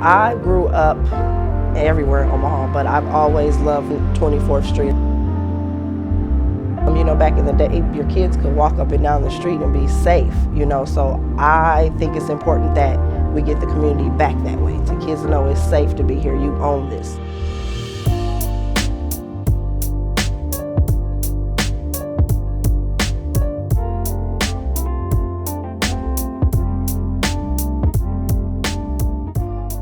I grew up everywhere in Omaha, but I've always loved 24th Street. You know, back in the day, your kids could walk up and down the street and be safe, you know, so I think it's important that we get the community back that way. To kids to know it's safe to be here, you own this.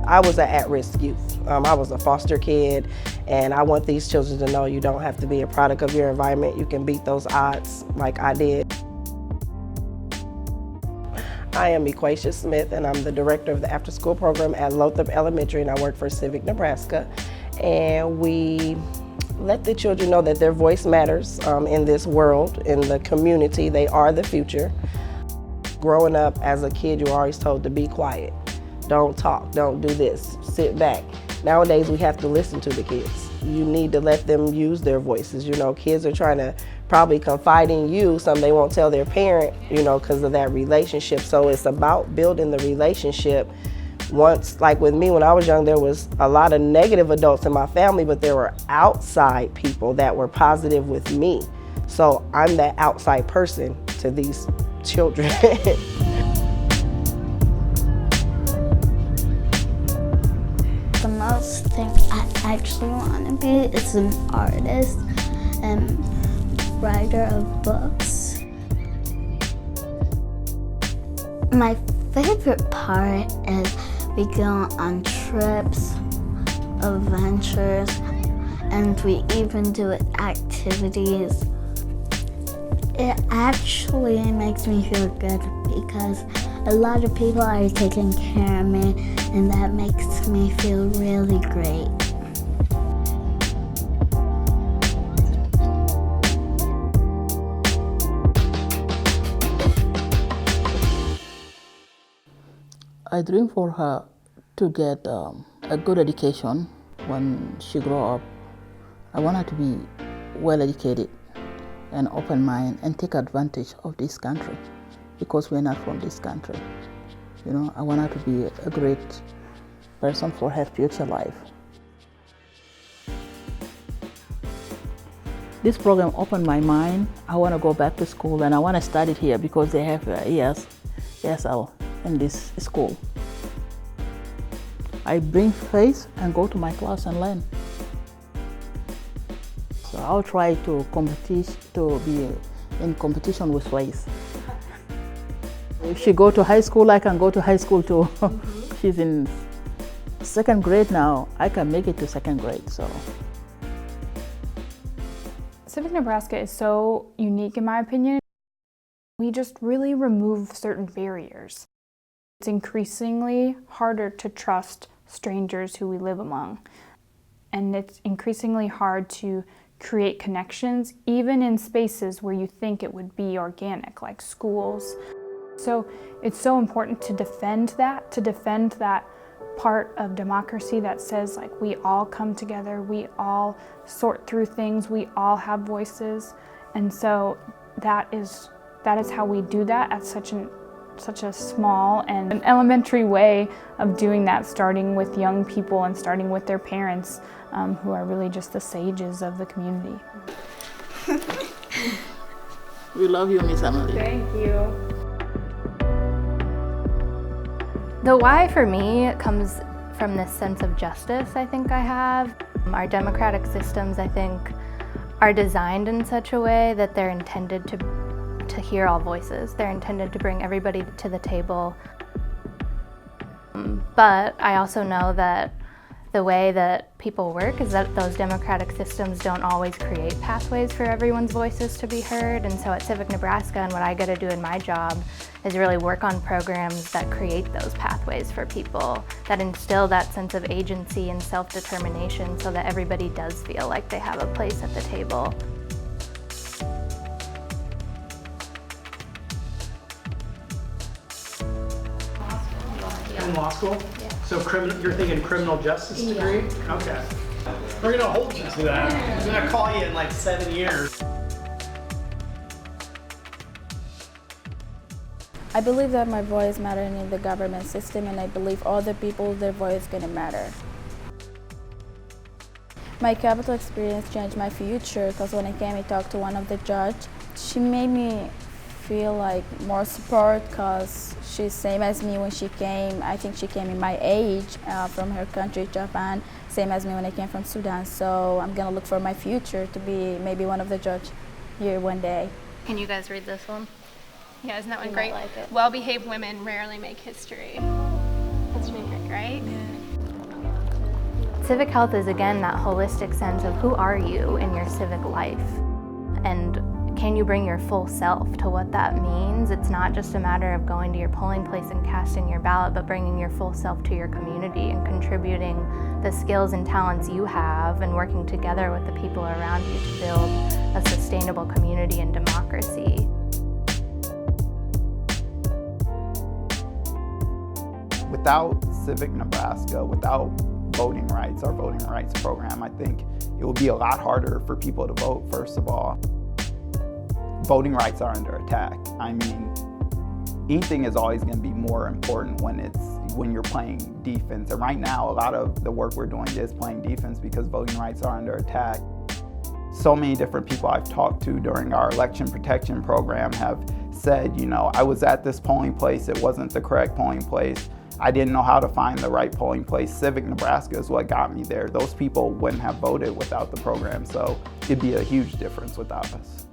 I was an at-risk youth. I was a foster kid, and I want these children to know you don't have to be a product of your environment. You can beat those odds like I did. I am Equasha Smith, and I'm the director of the after-school program at Lothrop Elementary, and I work for Civic Nebraska. And we let the children know that their voice matters in this world, in the community. They are the future. Growing up as a kid, you were always told to be quiet. Don't talk, don't do this, sit back. Nowadays, we have to listen to the kids. You need to let them use their voices. You know, kids are trying to probably confide in you, something they won't tell their parent, you know, because of that relationship. So it's about building the relationship. Once, like with me, when I was young, there was a lot of negative adults in my family, but there were outside people that were positive with me. So I'm that outside person to these children. The most thing I actually want to be is an artist and writer of books. My favorite part is we go on trips, adventures, and we even do activities. It actually makes me feel good because a lot of people are taking care of me, and that makes me feel really great. I dream for her to get a good education when she grow up. I want her to be well educated and open mind and take advantage of this country because we're not from this country. You know, I want her to be a great person for her future life. This program opened my mind. I want to go back to school and I want to study here because they have ESL in this school. I bring faith and go to my class and learn. So I'll try to be in competition with faith. If she go to high school, I can go to high school too. She's in second grade now. I can make it to second grade, so. Civic Nebraska is so unique in my opinion. We just really remove certain barriers. It's increasingly harder to trust strangers who we live among. And it's increasingly hard to create connections, even in spaces where you think it would be organic, like schools. So it's so important to defend that part of democracy that says like we all come together, we all sort through things, we all have voices. And so that is how we do that at such a small and an elementary way of doing that, starting with young people and starting with their parents, who are really just the sages of the community. We love you, Miss Emily. Thank you. The why for me comes from this sense of justice I think I have. Our democratic systems, I think, are designed in such a way that they're intended to hear all voices. They're intended to bring everybody to the table. But I also know that the way that people work is that those democratic systems don't always create pathways for everyone's voices to be heard. And so at Civic Nebraska, and what I get to do in my job is really work on programs that create those pathways for people, that instill that sense of agency and self-determination so that everybody does feel like they have a place at the table. In law school? Yeah. So you're thinking criminal justice degree? Yeah. Okay. We're gonna hold you to that. I'm gonna call you in like 7 years. I believe that my voice matters in the government system, and I believe all the people, their voice is gonna matter. My capital experience changed my future because when I came and talked to one of the judges, she made me feel like more support because she's same as me when she came. I think she came in my age from her country, Japan, same as me when I came from Sudan. So I'm gonna look for my future to be maybe one of the judges here one day. Can you guys read this one? Yeah, isn't that one You great? might like it. Well-behaved women rarely make history. That's really great, right? Civic health is, again, that holistic sense of who are you in your civic life, and can you bring your full self to what that means? It's not just a matter of going to your polling place and casting your ballot, but bringing your full self to your community and contributing the skills and talents you have and working together with the people around you to build a sustainable community and democracy. Without Civic Nebraska, without voting rights, our voting rights program, I think it would be a lot harder for people to vote, first of all. Voting rights are under attack. I mean, anything is always going to be more important when you're playing defense. And right now, a lot of the work we're doing is playing defense because voting rights are under attack. So many different people I've talked to during our election protection program have said, you know, I was at this polling place, it wasn't the correct polling place. I didn't know how to find the right polling place. Civic Nebraska is what got me there. Those people wouldn't have voted without the program, so it'd be a huge difference without us.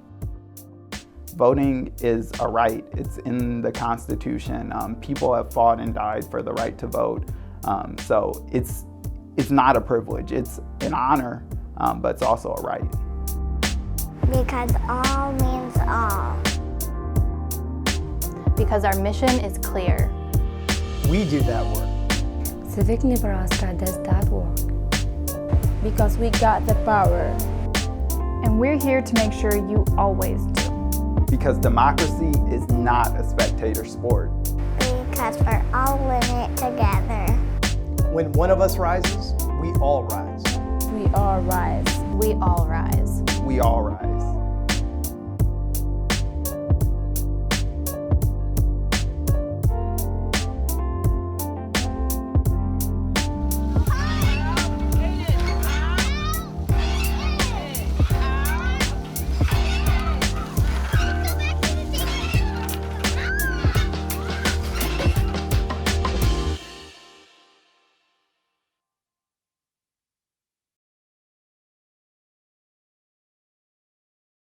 Voting is a right. It's in the Constitution. People have fought and died for the right to vote. So it's not a privilege. It's an honor, but it's also a right. Because all means all. Because our mission is clear. We do that work. Civic Nebraska does that work. Because we got the power. And we're here to make sure you always do. Because democracy is not a spectator sport. Because we're all in it together. When one of us rises, we all rise. We all rise. We all rise. We all rise.